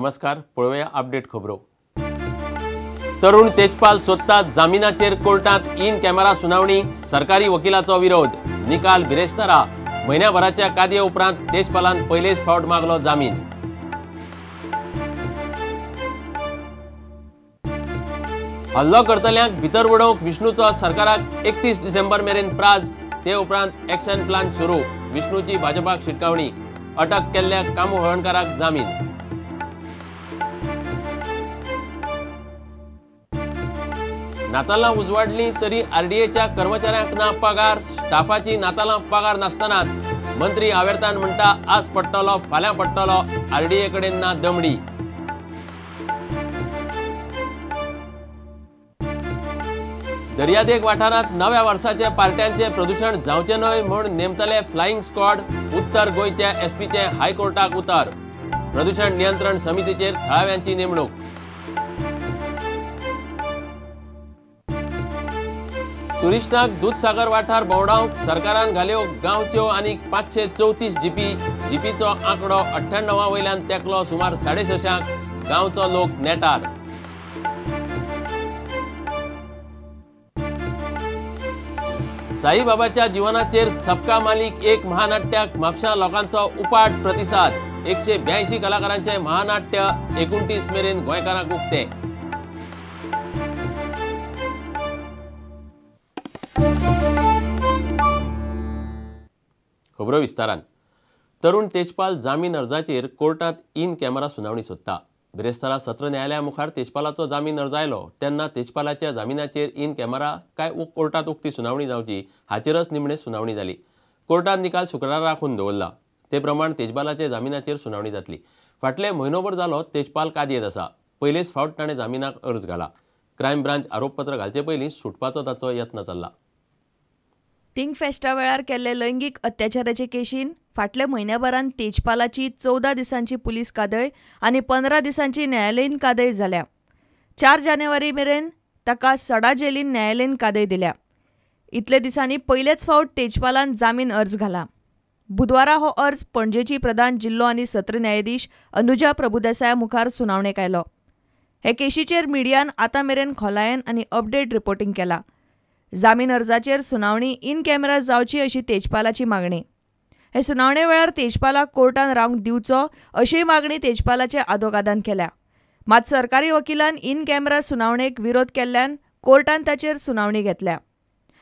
नमस्कार, पळोवया अपडेट खबरो। तरुण तेजपाल सोदता जामिनाचेर कोर्टात इन कॅमेरा सुनावणी, सरकारी वकिलाचो विरोध, निकाल बिरेस्तारा। म्हयन्याभराच्या कादये उपरांत तेजपालान पयलेच फावट मागलो जामीन। हल्लो करतल्यांक भितर उडोवंक विष्णूचो सरकाराक 31 डिसेंबर मेरेन प्राज, ते उपरांत एक्शन प्लान सुरू। विष्णूची भाजपाक शिटकावणी, अटक केल्ल्या कामू हळणकाराक जामीन। नातालां उजवाडली तरी आरडीएच्या कर्मचाऱ्यांक ना पगार, स्टाफाची नातालां पगार नासतनाच मंत्री आवेर्तान म्हणटा आज पडटलो फाल्यां पडटलो, आरडीए कडेन ना दमडी। दर्यादेग वाठारांत नव्या वर्साचे पार्ट्यांचे प्रदूषण जावचे न्हय म्हूण नेमतले फ्लायिंग स्क्वॉड, उत्तर गोंयच्या एसपीचे हायकोर्टाक उतर। प्रदूषण नियंत्रण समितीचेर थळाव्यांची नेमणूक। टुरिस्टांक दूधसागर वाठार भोंवडावंक सरकारान घाल्यो गांवच्यो आनीक 534 जीपी। जीपीचो आंकडो 98 वयल्यान तेंकलो सुमार 650। गांवचो लोक नेटार। साईबाबाच्या जीवनाचेर सबका मालिक एक महानाट्याक म्हापशां लोकांचो उपाट प्रतिसाद। 182 कलाकारांचे महानाट्य 29 मेरेन गोंयकारांक उक्ते। खबरो विस्तारान। तरुण तेजपाल जामीन अर्जाचेर कोर्टात इन कॅमेरा सुनावणी सोदता। बिरेस्तारा सत्र न्यायालया मुखार तेजपालाचो जामीन अर्ज आयलो तेन्ना तेजपालाच्या जामिनाचेर इन कॅमेरा काय कोर्टात उक्ती सुनावणी जावची हाचेरच निमणे सुनावणी जाली। कोर्टान निकाल शुक्रारा राखून दवरला, ते प्रमाण तेजपालाचे जामिनाचेर सुनावणी जातली। फाटले म्हयनोभर जालो तेजपाल कादयेत आसा। पयलेच फावट ताणें जामिनाक अर्ज घाला। क्रायम ब्रांच आरोपपत्र घालचे पयलीं सुटपाचो ताचो यत्न चल्ला। थिंक फेस्टा वेळार केल्ले लैंगीक अत्याचाराचे केशीन फाटल्या म्हयन्याभरान तेजपालाची 14 दिसांची पुलीस कादय आनी 15 दिसांची न्यायालयीन कादय जाल्या। 4 जानेवारी मेरेन ताका सडा जेलीन न्यायालयीन कादय दिल्या। इतले दिसांनी पयलेच फावट तेजपालान जामीन अर्ज घाला। बुधवारा हो अर्ज पणजेची प्रधान जिल्लो आनी सत्र न्यायाधीश अनुजा प्रभुदेसाय मुखार सुनावणेक आयलो। हे केशीचेर मिडियान आतां मेरेन खोलायेन आनी अपडेट रिपोर्टिंग केला। जामीन अर्जाचेर सुनावणी इन कॅमेरा जावची अशी तेजपालाची मागणी। हे सुनावणे वेळार तेजपालाक कोर्टान रावंक दिवचो अशी मागणी तेजपालाच्या आदोगादान केल्या। मात सरकारी वकिलान इन कॅमेरा सुनावणेक विरोध केल्ल्यान कोर्टान ताचेर सुनावणी घेतल्या।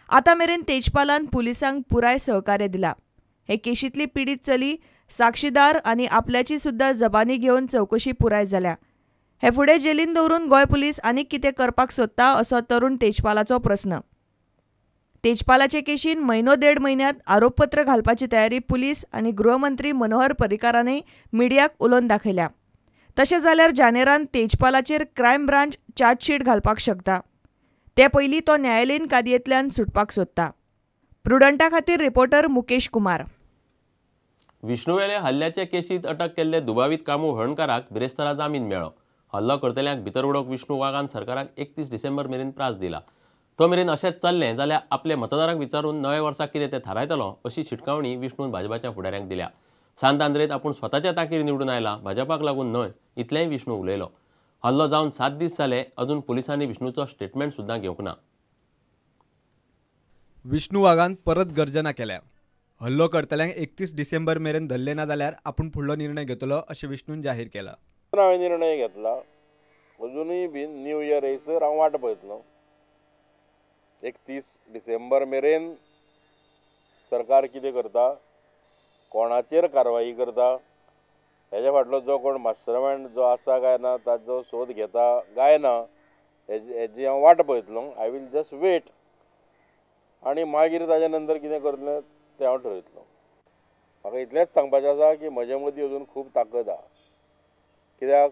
आतां मेरेन तेजपालान पुलिसांक पुराय सहकार्य दिला। हे केशींतली पिडीत चली, साक्षीदार आनी आपल्याची सुद्दां जबानी घेवन चवकशी पुराय जाल्या। हे फुडें जेलीन दवरून गोंय पुलीस आनीक कितें करपाक सोदता असो तरुण तेजपालाचो प्रस्न। तेजपालाचे केशीन म्हयनो देड म्हयन्यांत आरोपपत्र घालपाची तयारी पुलीस आनी गृहमंत्री मनोहर पर्रीकारानय मिडियाक उलोवन दाखयल्या। तशें जाल्यार जानेरान तेजपालाचेर क्रायम ब्रांच चार्जशीट घालपाक शकता। ते पयलीं तो न्यायालयीन कादयेंतल्यान सुटपाक सोदता। प्रुडंटा खातीर रिपोर्टर मुकेश कुमार। विष्णुवेले हल्ल्याचे केशींत अटक केल्ले दुबावीत कामू हळणकाराक बिरेस्तारा जामीन मेळ्ळो। हल्लो करतल्यांक भितर उडोवंक विष्णू वागान सरकाराक 31 डिसेंबर मेरेन प्राज दिला। तो मेरेन अशेंच चल्लें जाल्यार आपले मतदारांक विचारून नव्या वर्साक कितें तें थारायतलो अशी शिटकावणी विष्णून भाजपाच्या फुडाऱ्यांक दिल्या। सांत आंद्रेत आपूण स्वताच्या तांकीर निवडून आयला, भाजपाक लागून न्हय, इतलेंय विष्णू उलयलो। हल्लो जावन 7 दीस जाले, अजून पुलिसांनी विष्णूचो स्टेटमेंट सुद्दां घेवंक ना। विष्णू वागान परत गर्जना केल्या। हल्लो करतल्यांक 31 डिसेंबर मेरेन धरले ना जाल्यार आपूण फुडलो निर्णय घेतलो अशें विष्णून जाहीर केला। हांवें निर्णय घेतला, अजुनूय बी न्यू इयर येयसर हांव वाट पळयतलो। 31 डिसेंबर मेरेन सरकार कितें करता, कोणाचेर कारवाई करता, हेच्या फाटलो जो कोण मास्टरमाइंड जो आसा काय ना, ताचो सोद घेता काय ना, हेजी हांव वाट पळयतलो। आय वील जस्ट वेट आनी मागीर ताच्या नंतर कितें करतलें तें हांव ठरयतलो। म्हाका इतलेंच सांगपाचें आसा की म्हजे मदीं अजून खूब ताकद आहा, कित्याक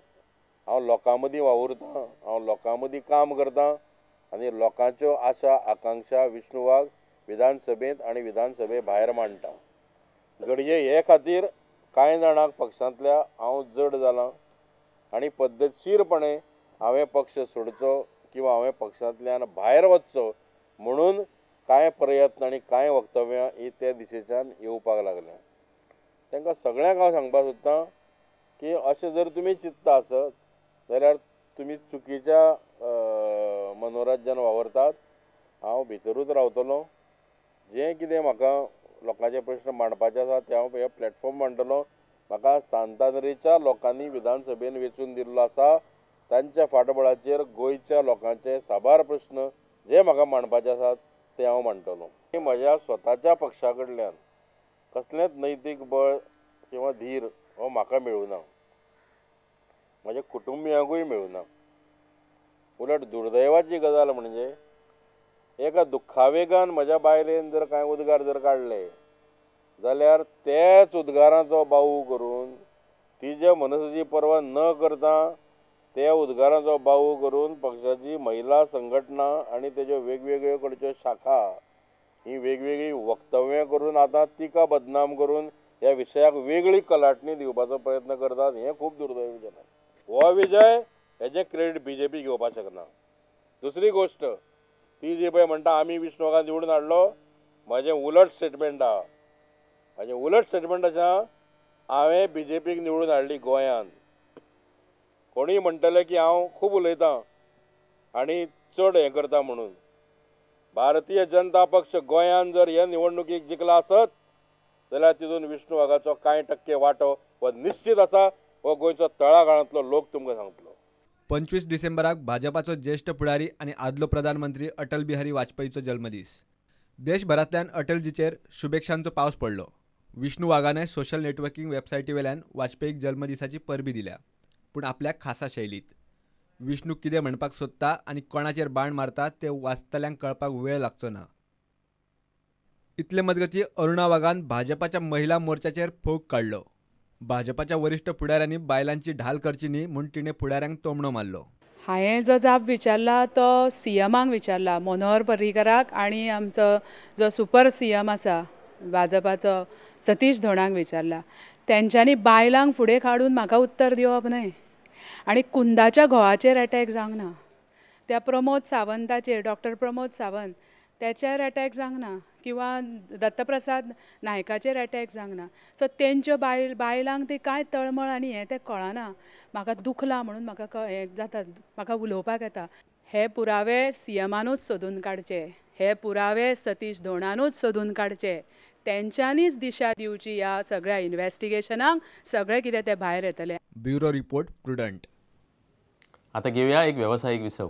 हांव लोकां मदीं वावुरतां, हांव लोकां मदीं काम करतां आनी लोकांच्यो आशा आकांक्षा विष्णू वाघ विधानसभेंत आनी विधानसभे भायर मांडटा। घडये हे खातीर कांय जाणांक पक्षांतल्या हांव जड जालां आनी पद्दतशीरपणे हांवें पक्ष सोडचो किंवा हांवें पक्षांतल्यान भायर वचचो म्हणून कांय प्रयत्न आनी कांय वक्तव्यां ही ते दिशेच्यान येवपाक लागल्या। तांकां सगळ्यांक हांव सांगपाक सोदतां की अशें जर तुमी चिंतता आसत जाल्यार तुमी चुकीच्या मनोराज्यान वावरतात. हांव भितरूच रावतलों. जें कितें म्हाका लोकांचे प्रश्न मांडपाचे आसा ते हांव हे प्लॅटफॉर्म मांडटलों. म्हाका सांतांद्रेच्या लोकांनी विधानसभेन वेंचून दिल्लो आसा. तांच्या फाटबळाचेर गोंयच्या लोकांचे साबार प्रश्न जे म्हाका मांडपाचे आसात ते हांव मांडटलों. म्हज्या स्वताच्या पक्षा कडल्यान कसलेंच नैतीक बळ किंवा धीर हो म्हाका मेळूना, म्हज्या कुटुंबियांकूय मेळूना. उलट दुर्दैवाची गजाल म्हणजे एका दुख्खावेगान म्हज्या बायलेन जर कांय उद्गार जर काडले जाल्यार तेच उद्गारांचो बावू करून तिजे मनसेची पर्वा न करता त्या उद्गारांचो बावू करून पक्षाची महिला संघटना आनी तेज्यो वेगवेगळ्यो कडच्यो शाखा ही वेगवेगळी वक्तव्यां करून आतां तिका बदनाम करून ह्या विशयाक वेगळी कलाटणी दिवपाचो प्रयत्न करतात. हें खूब दुर्दैवजनक. हो विजय हेजें क्रेडीट BJP घेवपाक शकना. दुसरी गोश्ट ती जी पळय म्हणटा आमी विष्णू वाघाक निवडून हाडलो, म्हजें उलट स्टेटमेंट आहा. म्हजें उलट स्टेटमेंट आसा, हांवें BJPक निवडून हाडली गोंयांत. कोणीय म्हणटले की हांव खूब उलयतां आनी चड हें करता म्हणून. भारतीय जनता पक्ष गोंयांत जर हे निवडणुकीक जिखला आसत जाल्यार तितून विष्णू वाघाचो कांय टक्के वांटो हो निश्चित आसा. हो गोंयचो तळागाळांतलो लोक तुमकां सांगतलो. 25 डिसेंबराक भाजपाचो ज्येष्ठ फुडारी आनी आदलो प्रधानमंत्री अटल बिहारी वाजपेयीचो जल्मदीस. देशभरांतल्यान अटलजीचेर शुभेच्छांचो पावस पडलो. विष्णू वाघान सोशल नेटवर्किंग वेबसायटी वेल्यान वाजपेयीक जल्मदिसाची परबी दिल्या, पूण आपल्या खासा शैलीत. विष्णू कितें म्हणपाक सोदता आनी कोणाचेर बाण मारता तें वाचतल्यांक कळपाक वेळ लागचो ना. इतले मजगतीं अरुणा वाघान भाजपाच्या महिला मोर्चाचेर फोग काडलो. भाजपाच्या वरिश्ठ फुडाऱ्यांनी बायलांची ढाल करची न्ही म्हूण तिणें फुडाऱ्यांक तोमणो मारलो. हांवें जो जाप विचारला तो CMाक विचारला, मनोहर पर्रीकराक, आनी आमचो जो सुपर CM आसा भाजपाचो सतीश धोणाक विचारला. तेंच्यांनी बायलांक फुडें काडून म्हाका उत्तर दिवप न्हय. आनी कुंदाच्या घोवाचेर अटॅक जावंक ना, त्या प्रमोद सावंताचेर, डॉक्टर प्रमोद सावंत त्याचेर अटॅक जावंक ना, किंवा दत्तप्रसाद नायकाचेर अटॅक जावंक ना. सो तेंच्यो बायलांक ती कांय तळमळ आनी हें तें कळना. म्हाका दुखला म्हणून म्हाका हें जाता, म्हाका उलोवपाक येता. हे पुरावे CMानूच सोदून काडचे, हे पुरावे सतीश धोणानूच सोदून काडचे. तेंच्यांनीच दिशा दिवची ह्या सगळ्या इन्व्हेस्टिगेशनाक. सगळें कितें तें भायर येतलें. Bureau report prudent. आता घेऊया एक व्यावसायिक विसव.